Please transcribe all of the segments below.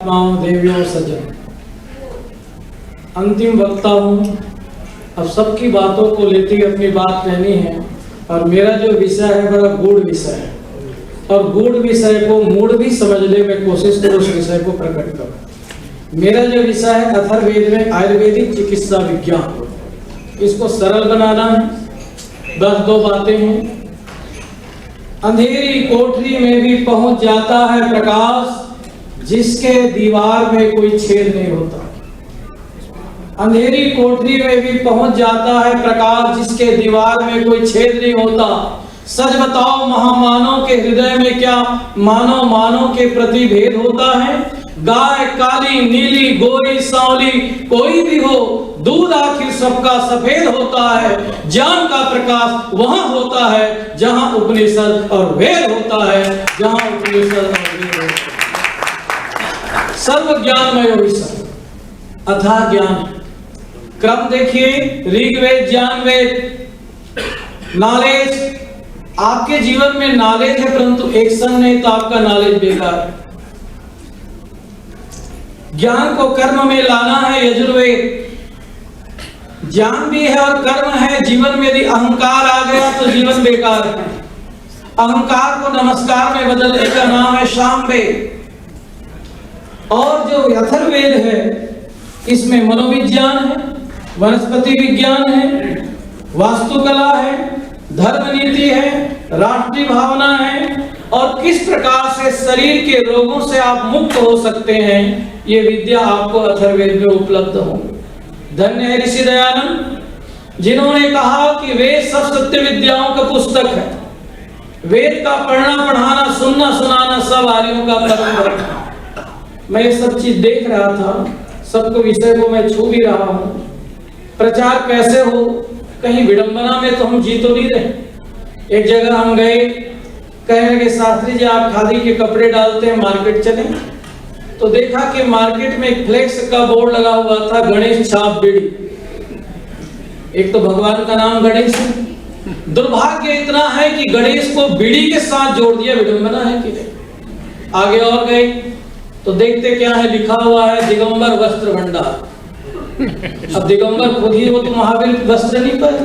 देवियों सज्जन, अंतिम वक्ता हूँ। अब सबकी बातों को लेते हुए अपनी बात कहनी है और मेरा जो विषय है बड़ा गूढ़ विषय है और गूढ़ विषय को मूढ़ भी समझने में कोशिश करो, उस विषय को प्रकट करो। मेरा जो विषय है अथर्ववेद में आयुर्वेदिक चिकित्सा विज्ञान, इसको सरल बनाना है। बस दो बातें हैं। अंधेरी कोठरी में भी पहुंच जाता है प्रकाश, जिसके दीवार में कोई छेद नहीं होता। अंधेरी कोठरी में भी पहुंच जाता है प्रकाश, जिसके दीवार में कोई छेद नहीं होता। सच बताओ, महामानव के हृदय में क्या मानव मानव के प्रति भेद होता है? गाय काली नीली गोरी सांवली कोई भी हो, दूध आखिर सबका सफेद होता है। ज्ञान का प्रकाश वहां होता है जहां उपनिषद और वेद होता है, जहां उपनिषद और वेद होता है। सर्व ज्ञानमय विषय अथाह ज्ञान। क्रम देखिए, ऋग्वेद ज्ञानवेद नॉलेज। आपके जीवन में नॉलेज है परंतु एक्शन नहीं तो आपका नॉलेज बेकार है। ज्ञान को कर्म में लाना है यजुर्वेद। ज्ञान भी है और कर्म है। जीवन में यदि अहंकार आ गया तो जीवन बेकार है। अहंकार को नमस्कार में बदलने का नाम है सामवेद। और जो अथर्ववेद है इसमें मनोविज्ञान है, वनस्पति विज्ञान है, वास्तुकला है, धर्म नीति है, राष्ट्रीय भावना है और किस प्रकार से शरीर के रोगों से आप मुक्त हो सकते हैं, ये विद्या आपको अथर्ववेद में उपलब्ध हो। धन्य है ऋषि दयानंद, जिन्होंने कहा कि वेद सब सत्य विद्याओं का पुस्तक है। वेद का पढ़ना पढ़ाना सुनना सुनाना सब आर्यों का परम धर्म है। मैं ये सब चीज देख रहा था, सबको विषय को मैं छू भी रहा हूँ। प्रचार कैसे हो, कहीं विडंबना में तो हम जी तो नहीं रहे। एक जगह हम गए, कह लगे शास्त्री जी आप खादी के कपड़े डालते हैं, मार्केट चले। तो देखा कि मार्केट में एक फ्लेक्स का बोर्ड लगा हुआ था, गणेश छाप बीड़ी। एक तो भगवान का नाम गणेश है। दुर्भाग्य इतना है कि गणेश को बीड़ी के साथ जोड़ दिया। विडंबना है कि नहीं। आगे और गए तो देखते क्या है, लिखा हुआ है दिगंबर वस्त्र भंडार। अब दिगंबर खुद ही वो तो महावीर वस्त्र नहीं पाए,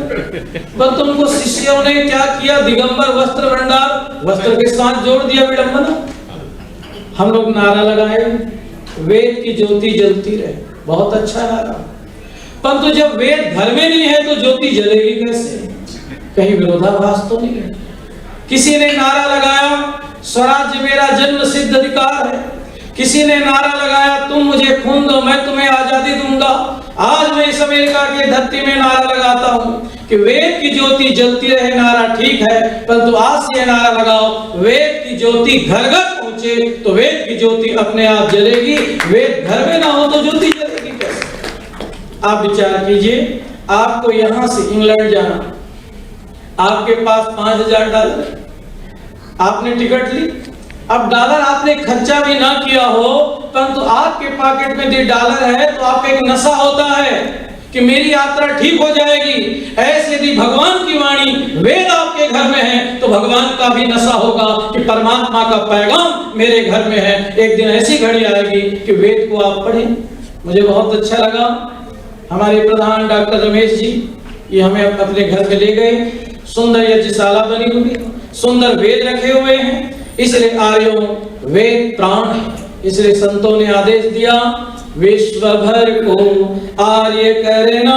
पर तुमको शिष्यों ने क्या किया, दिगंबर वस्त्र भंडार वस्त्र के साथ जोड़ दिया। विडंबना। हम लोग नारा लगाए, वेद की ज्योति जलती रहे। बहुत अच्छा नारा, परंतु जब वेद घर में नहीं है तो ज्योति जलेगी कैसे? कहीं विरोधाभास तो नहीं है? किसी ने नारा लगाया स्वराज्य मेरा जन्म सिद्ध अधिकार है। किसी ने नारा लगाया तुम मुझे खून दो मैं तुम्हें आजादी दूंगा। आज मैं इस अमेरिका के धरती में नारा लगाता हूं कि वेद की ज्योति जलती रहे। नारा ठीक है, परंतु आज से यह नारा लगाओ, वेद की ज्योति घर घर पहुंचे तो वेद की ज्योति अपने आप जलेगी। वेद घर में ना हो तो ज्योति जलेगी कैसे? आप विचार कीजिए, आपको यहां से इंग्लैंड जाना, आपके पास $5000, आपने टिकट ली। अब डॉलर आपने खर्चा भी ना किया हो, परंतु आपके पॉकेट में जो डॉलर है तो आपका एक नशा होता है कि मेरी यात्रा ठीक हो जाएगी। ऐसे यदि भगवान की वाणी वेद आपके घर में है तो भगवान का भी नशा होगा कि परमात्मा का पैगाम मेरे घर में है। एक दिन ऐसी घड़ी आएगी कि वेद को आप पढ़ें। मुझे बहुत अच्छा लगा, हमारे प्रधान डॉक्टर रमेश जी ये हमें अपने घर में ले गए। सुंदर यज्ञशाला बनी हुई, सुंदर वेद रखे हुए हैं। इसलिए आर्यों वेद प्राण है। इसलिए संतों ने आदेश दिया, विश्व भर को आर्य करना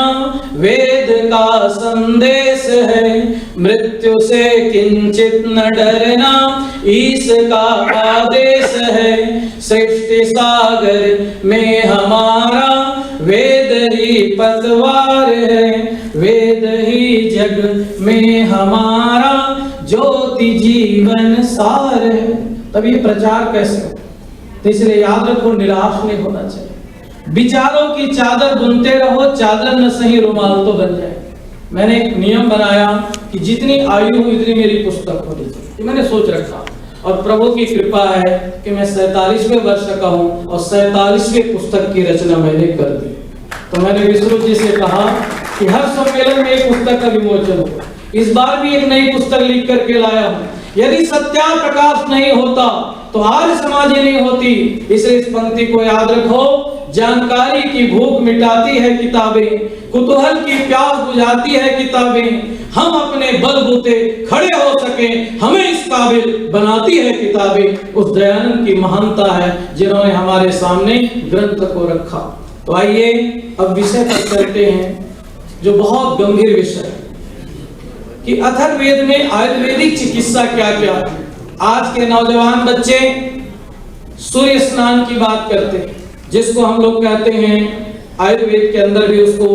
वेद का संदेश है। मृत्यु से किंचित न डरना ईश का आदेश है। सृष्टि सागर में हमारा वेद ही पतवार है। वेद ही जग में हमारा ज्योति जीवन सार है। तब ये प्रचार कैसे हो? तो इसलिए याद रखो, निराश नहीं होना चाहिए। विचारों की चादर बुनते रहो, चादर न सही रुमाल तो बन जाए। मैंने एक नियम बनाया कि जितनी आयु हो इतनी मेरी पुस्तक होनी चाहिए, मैंने सोच रखा। और प्रभु की कृपा है कि मैं 47वें वर्ष का हूँ और 47वें पुस्तक की रचना मैंने कर दी। तो मैंने विष्णु जी से कहा कि हर सम्मेलन में एक पुस्तक का विमोचन होगा। इस बार भी एक नई पुस्तक लिख करके लाया हूँ। यदि सत्या प्रकाश नहीं होता तो आर्य समाज ही नहीं होती। इसलिए इस पंक्ति को याद रखो, जानकारी की भूख मिटाती है किताबें, कुतूहल की प्यास बुझाती है किताबें, हम अपने बलबूते खड़े हो सके हमें इस काबिल बनाती है किताबें। उस दयानंद की महानता है जिन्होंने हमारे सामने ग्रंथ को रखा। तो आइए अब विषय पर चलते हैं, जो बहुत गंभीर विषय है कि अथर्ववेद में आयुर्वेदिक चिकित्सा क्या क्या है। आज के नौजवान बच्चे सूर्य स्नान की बात करते हैं, जिसको हम लोग कहते हैं, आयुर्वेद के अंदर भी उसको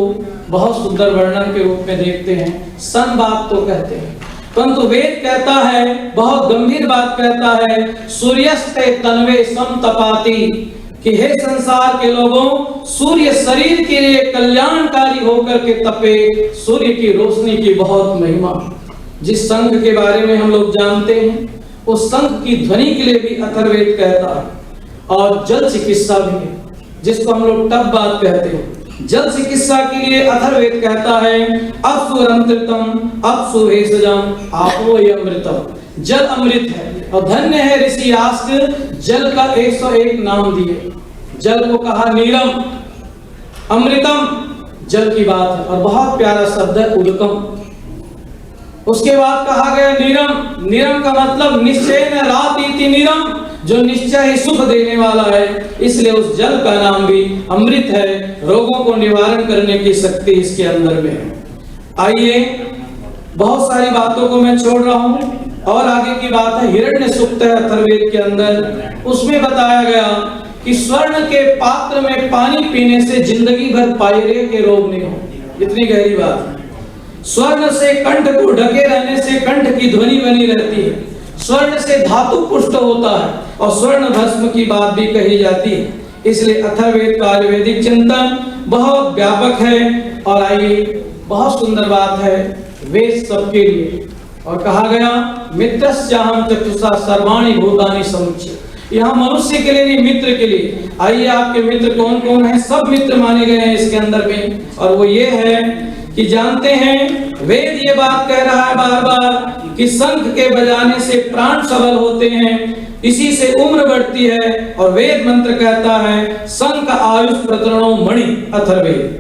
बहुत सुंदर वर्णन के रूप में देखते हैं, सन बात तो कहते हैं। परंतु वेद कहता है, बहुत गंभीर बात कहता है, सूर्यस्ते तन्वे समतपाति, कि हे संसार के लोगों, सूर्य शरीर के लिए कल्याणकारी होकर के तपे, सूर्य की रोशनी की बहुत महिमा। जिस शंख के बारे में हम लोग जानते हैं, उस शंख की ध्वनि के लिए भी अथर्ववेद कहता है। और जल चिकित्सा भी है, जिसको हम लोग टब बात कहते हैं, जल चिकित्सा के लिए अथर्ववेद कहता है, अपसुरंतृतम अपसु भेषजम आपो अमृतम, जल अमृत है। और धन्य है ऋषि यास्क, जल का 101 नाम दिए। जल को कहा नीरम, अमृतम जल की बात है, और बहुत प्यारा शब्द है उदकम। उसके बाद कहा गया नीरम, नीरम का मतलब निश्चय न रात इति नीरम, जो निश्चय ही सुख देने वाला है। इसलिए उस जल का नाम भी अमृत है, रोगों को निवारण करने की शक्ति इसके अंदर में है। आइए, बहुत सारी बातों को मैं छोड़ रहा हूं, और आगे की बात है हिरण्य सूक्त है अथर्ववेद के अंदर। उसमें बताया गया कि स्वर्ण के पात्र में पानी पीने से जिंदगी भर पायरिया के रोग नहीं हो। इतनी गहरी बात है। स्वर्ण से कंठ को ढके रहने से कंठ की ध्वनि बनी रहती है, स्वर्ण से धातु पुष्ट होता है, और स्वर्ण भस्म की बात भी कही जाती है। इसलिए अथर्ववेद का आयुर्वेदिक चिंतन बहुत व्यापक है। और आइए, बहुत सुंदर बात है, वेद सबके लिए। और कहा गया मित्रस्याहं चक्षुषा सर्वाणि भूतानि समुच्चय, यहाँ मनुष्य के लिए नहीं, मित्र के लिए। आइए, आपके मित्र कौन कौन है? सब मित्र माने गए हैं इसके अंदर में। और वो ये है कि जानते हैं, वेद ये बात कह रहा है बार बार कि शंख के बजाने से प्राण सबल होते हैं, इसी से उम्र बढ़ती है। और वेद मंत्र कहता है, शंख आयुष प्रतरणो मणि अथर्ववेद।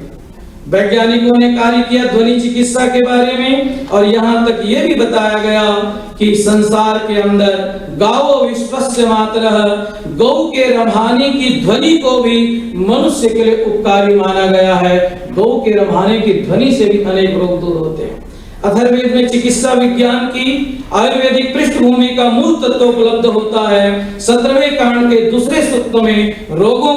वैज्ञानिकों ने कार्य किया ध्वनि चिकित्सा के बारे में, और यहाँ तक ये भी बताया गया कि संसार के अंदर गावो विश्वस्य मातरः, गौ के रभाने की ध्वनि को भी मनुष्य के लिए उपकारी माना गया है। गौ के रभाने की ध्वनि से भी अनेक रोग दूर होते हैं। अथर्ववेद में चिकित्सा विज्ञान की आयुर्वेदिक पृष्ठभूमि का मूल तत्व उपलब्ध होता है। 17वें कांड के दूसरे सूक्त में रोगों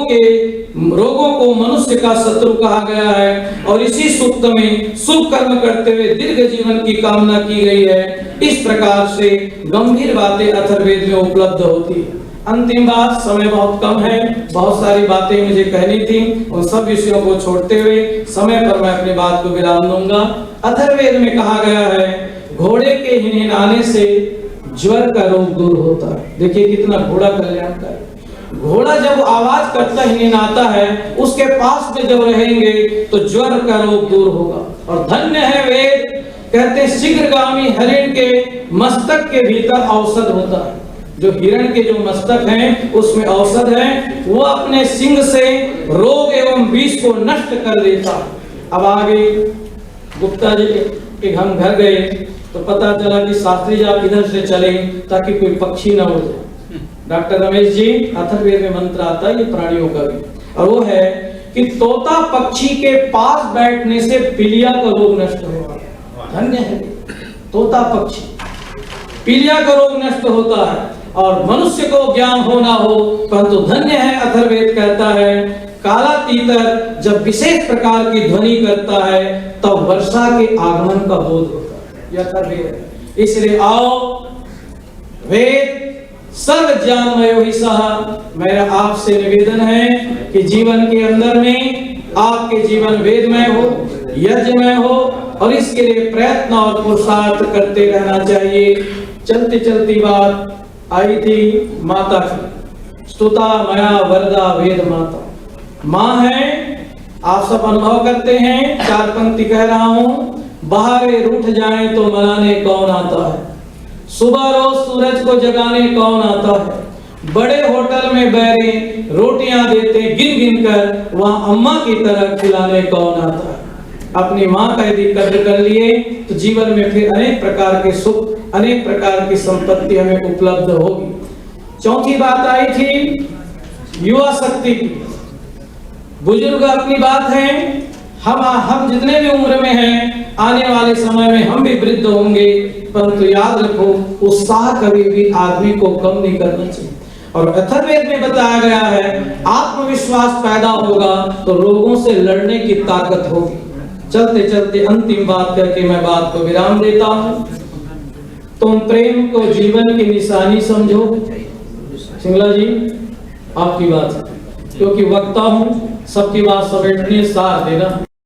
को मनुष्य का शत्रु कहा गया है, और इसी सूक्त में शुभ कर्म करते हुए दीर्घ जीवन की कामना की गई है। इस प्रकार से गंभीर बातें अथर्ववेद में उपलब्ध होती है। अंतिम बात, समय बहुत कम है, बहुत सारी बातें मुझे कहनी थी, उन सब विषयों को छोड़ते हुए समय पर मैं अपनी बात को विराम दूंगा। अथर्ववेद में कहा गया है, घोड़े के हिनहिनाने से ज्वर का रोग दूर होता है। देखिए कितना घोड़ा कल्याणकारी। घोड़ा जब आवाज करता हिनहिनाता है, उसके पास में जब रहेंगे तो ज्वर का रोग दूर होगा। और धन्य है वेद, कहते हैं शीघ्रगामी हरिण के मस्तक के भीतर औषध होता है। जो हिरण के जो मस्तक हैं उसमें औषध है, वो अपने सिंग से रोग एवं विष को नष्ट कर देता है। अब आगे गुप्ता जी के हम घर गए तो पता चला कि शास्त्री जी आप इधर से चले ताकि कोई पक्षी ना हो जाए। डॉक्टर रमेश जी, अथर्ववेद में मंत्र आता है ये प्राणियों का भी, और वो है कि तोता पक्षी के पास बैठने से पीलिया का रोग नष्ट होगा। धन्य है तोता पक्षी, पीलिया का रोग नष्ट होता है। और मनुष्य को ज्ञान हो ना हो, परंतु धन्य है अथर्ववेद कहता है, काला तीतर जब विशेष प्रकार की ध्वनि करता है तब वर्षा के आगमन का बोध होता है। यह अथर्ववेद है। इसलिए आओ, वेद सर्व ज्ञानमय ही सह, मेरा आपसे निवेदन है कि जीवन के अंदर में आपके जीवन वेदमय हो, यज्ञमय हो, और इसके लिए प्रयत्न और पुरुषार्थ करते रहना चाहिए। चलती चलती बात आई थी माता की, स्तुता मया वरदा वेद माता। माँ है, आप सब अनुभव करते हैं। 4 पंक्ति कह रहा हूं, बहारे रूठ जाएं तो मनाने कौन आता है, सुबह रोज सूरज को जगाने कौन आता है, बड़े होटल में बैठे रोटियां देते गिन गिन कर, वहां अम्मा की तरह खिलाने कौन आता है? अपनी माँ का यदि कद्र कर लिए तो जीवन में फिर अनेक प्रकार के सुख, अनेक प्रकार की संपत्ति हमें उपलब्ध होगी। चौथी बात आई थी युवा शक्ति की। बुजुर्ग अपनी बात है, हम जितने भी उम्र में हैं, आने वाले समय में हम भी वृद्ध होंगे, परंतु याद रखो उत्साह कभी भी आदमी को कम नहीं करना चाहिए। और अथर्ववेद में बताया गया है आत्मविश्वास पैदा होगा तो रोगों से लड़ने की ताकत होगी। चलते चलते अंतिम बात करके मैं बात को विराम देता हूं। तुम प्रेम को जीवन की निशानी समझो। सिंगला जी आपकी बात, क्योंकि वक्ता हूं, सबकी बात समेटनी, सार देना।